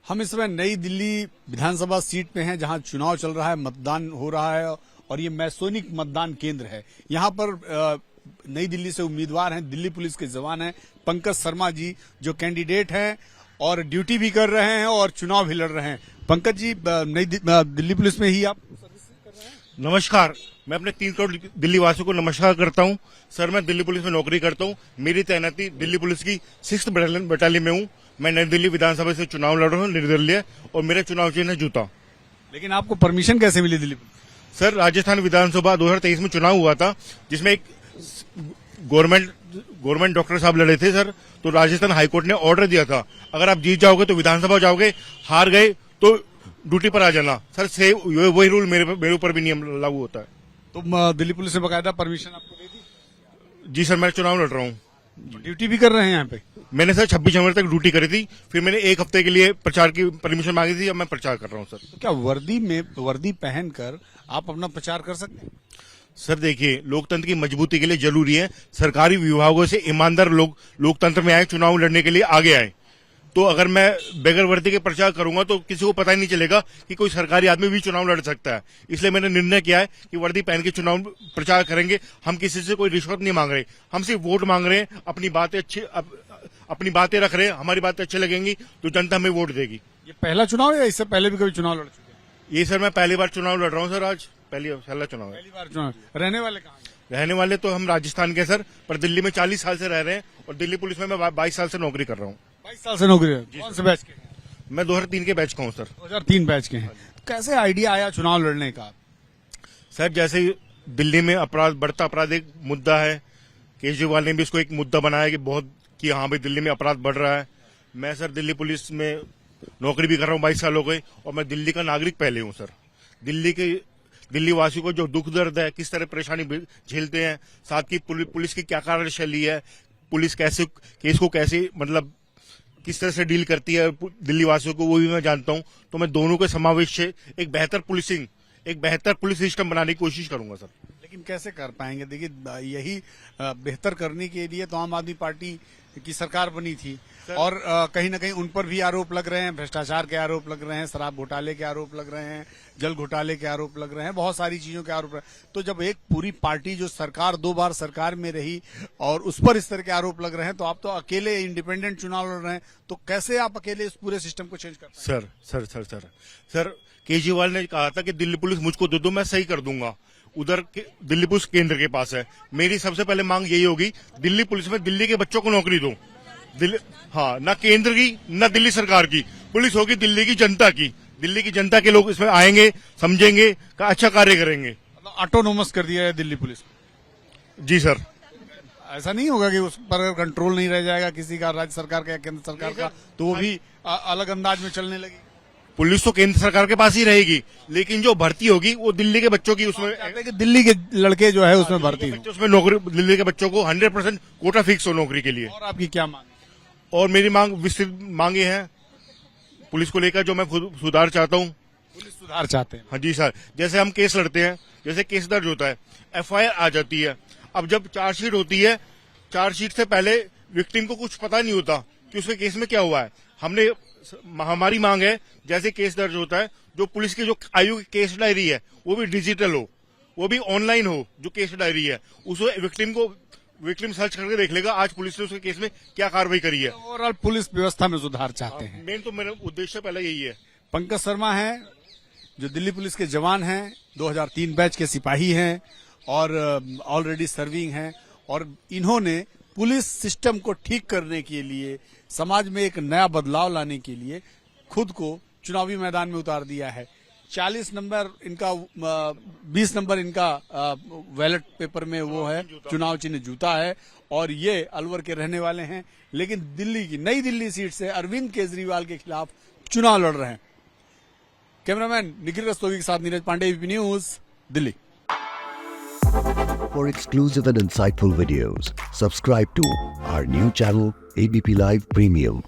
हम इस समय नई दिल्ली विधानसभा सीट पे हैं जहां चुनाव चल रहा है, मतदान हो रहा है और ये मैसोनिक मतदान केंद्र है। यहां पर नई दिल्ली से उम्मीदवार हैं, दिल्ली पुलिस के जवान हैं पंकज शर्मा जी, जो कैंडिडेट हैं और ड्यूटी भी कर रहे हैं और चुनाव भी लड़ रहे हैं। पंकज जी, नई दिल्ली पुलिस में ही आप सर्विस कर रहे हैं? नमस्कार, मैं अपने 3 करोड़ दिल्ली वासियों को नमस्कार करता हूं। सर, मैं दिल्ली पुलिस में नौकरी करता हूं। मेरी तैनाती दिल्ली पुलिस की 6th बटालियन में हूं। मैं नई दिल्ली विधानसभा से चुनाव लड़ रहा हूं, निर्दलीय, और मेरा चुनाव चिन्ह है जूता। लेकिन आपको परमिशन कैसे मिली दिल्ली पुलिस? सर, राजस्थान विधानसभा 2023 में चुनाव हुआ था, जिसमें एक गवर्नमेंट डॉक्टर साहब लड़े थे सर। तो राजस्थान हाईकोर्ट ने ऑर्डर दिया था, अगर आप जीत जाओगे तो विधानसभा जाओगे, हार गए तो ड्यूटी पर आ जाना। सर, से वही रूल मेरे ऊपर भी नियम लागू होता है। तो दिल्ली पुलिस ने बकायदा परमिशन आपको दे दी? जी सर, मैं चुनाव लड़ रहा हूँ। ड्यूटी भी कर रहे हैं यहाँ पे? मैंने सर 26 जनवरी तक ड्यूटी करी थी, फिर मैंने 1 हफ्ते के लिए प्रचार की परमिशन मांगी थी। अब मैं प्रचार कर रहा हूँ सर। तो क्या वर्दी पहनकर आप अपना प्रचार कर सकते हैं? सर देखिए, लोकतंत्र की मजबूती के लिए जरूरी है सरकारी विभागों से ईमानदार लोग लोकतंत्र में आए, चुनाव लड़ने के लिए आगे आए। तो अगर मैं बगैर वर्दी के प्रचार करूंगा तो किसी को पता ही नहीं चलेगा कि कोई सरकारी आदमी भी चुनाव लड़ सकता है। इसलिए मैंने निर्णय किया है कि वर्दी पहन के चुनाव प्रचार करेंगे। हम किसी से कोई रिश्वत नहीं मांग रहे, हम सिर्फ वोट मांग रहे हैं। अपनी बातें रख रहे हैं, हमारी बातें अच्छी लगेंगी तो जनता हमें वोट देगी। ये पहला चुनाव है या इससे पहले भी कभी चुनाव लड़ चुके हैं? ये सर मैं पहली बार चुनाव लड़ रहा हूँ सर। आज पहला चुनाव है। पहली बार चुनाव। रहने वाले कहाँ हैं? रहने वाले तो हम राजस्थान के सर, पर दिल्ली में 40 साल से रह रहे हैं और दिल्ली पुलिस में मैं 22 साल से नौकरी कर रहा हूँ। 22 साल से नौकरी है। कौन से बैच के हैं? मैं 2003 के बैच का हूँ सर। 2003 बैच के हैं। कैसे आइडिया आया चुनाव लड़ने का? सर, जैसे ही दिल्ली में बढ़ता अपराध एक मुद्दा है, केजरीवाल ने भी इसको एक मुद्दा बनाया कि हाँ भाई दिल्ली में अपराध बढ़ रहा है। मैं सर दिल्ली पुलिस में नौकरी भी कर रहा हूँ 22 साल हो गए और मैं दिल्ली का नागरिक पहले हूँ सर। दिल्ली वासियों को जो दुख दर्द है, किस तरह परेशानी झेलते हैं, साथ की पुलिस की क्या कार्यशैली है, पुलिस कैसे केस को कैसे मतलब किस तरह से डील करती है दिल्ली वासियों को, वो भी मैं जानता हूं। तो मैं दोनों के समावेश से एक बेहतर पुलिस सिस्टम बनाने की कोशिश करूंगा सर। लेकिन कैसे कर पाएंगे? देखिए, यही बेहतर करने के लिए तो आम आदमी पार्टी की सरकार बनी थी और कहीं ना कहीं उन पर भी आरोप लग रहे हैं, भ्रष्टाचार के आरोप लग रहे हैं, शराब घोटाले के आरोप लग रहे हैं, जल घोटाले के आरोप लग रहे हैं, बहुत सारी चीजों के आरोप। तो जब एक पूरी पार्टी जो सरकार 2 बार सरकार में रही और उस पर इस तरह के आरोप लग रहे हैं, तो आप तो अकेले इंडिपेंडेंट चुनाव लड़ रहे हैं, तो कैसे आप अकेले इस पूरे सिस्टम को चेंज कर पाएंगे? सर, केजरीवाल ने कहा था कि दिल्ली पुलिस मुझको दे दो, मैं सही कर दूंगा। उधर दिल्ली पुलिस केंद्र के पास है। मेरी सबसे पहले मांग यही होगी, दिल्ली पुलिस में दिल्ली के बच्चों को नौकरी दो। हाँ, ना केंद्र की ना दिल्ली सरकार की, पुलिस होगी दिल्ली की जनता की। दिल्ली की जनता के लोग इसमें आएंगे, समझेंगे, अच्छा कार्य करेंगे। ऑटोनोमस कर दिया है दिल्ली पुलिस? जी सर। ऐसा नहीं होगा कि उस पर कंट्रोल नहीं रह जाएगा किसी का, राज्य सरकार का या केंद्र सरकार का, तो वो भी अलग अंदाज में चलने लगी? पुलिस तो केंद्र सरकार के पास ही रहेगी, लेकिन जो भर्ती होगी वो दिल्ली के बच्चों की, उसमें कि दिल्ली के लड़के जो है उसमें भर्ती हो, उसमें नौकरी दिल्ली के बच्चों को 100% कोटा फिक्स हो नौकरी के लिए। और आपकी क्या मांग? और मेरी मांग विस्तृत मांगे हैं पुलिस को लेकर, जो मैं सुधार चाहता हूँ। पुलिस सुधार चाहते हैं? हाँ जी सर। जैसे हम केस लड़ते हैं, जैसे केस दर्ज होता है, FIR आ जाती है, अब जब चार्जशीट होती है, चार्जशीट से पहले विक्टिम को कुछ पता नहीं होता कि उसके केस में क्या हुआ है। हमारी मांग है, जैसे केस दर्ज होता है, जो पुलिस की जो आयु की केस डायरी है वो भी डिजिटल हो, वो भी ऑनलाइन हो। जो केस डायरी है उसको विक्टिम सर्च करके देख लेगा आज पुलिस ने उसके केस में क्या कार्रवाई करी है। ओवरऑल पुलिस व्यवस्था में सुधार चाहते हैं? मेन तो मेरा उद्देश्य पहले यही है। पंकज शर्मा हैं, जो दिल्ली पुलिस के जवान हैं, 2003 बैच के सिपाही हैं और ऑलरेडी सर्विंग हैं, और इन्होंने पुलिस सिस्टम को ठीक करने के लिए, समाज में एक नया बदलाव लाने के लिए खुद को चुनावी मैदान में उतार दिया है। 40 नंबर इनका, 20 नंबर इनका बैलेट पेपर में वो है, चुनाव चिन्ह जूता है, और ये अलवर के रहने वाले हैं, लेकिन दिल्ली की नई दिल्ली सीट से अरविंद केजरीवाल के खिलाफ चुनाव लड़ रहे हैं। कैमरामैन निखिल रस्तोगी के साथ Neeraj Pandey, ABP news, Delhi. For exclusive and insightful videos, subscribe to our new channel ABP Live Premium.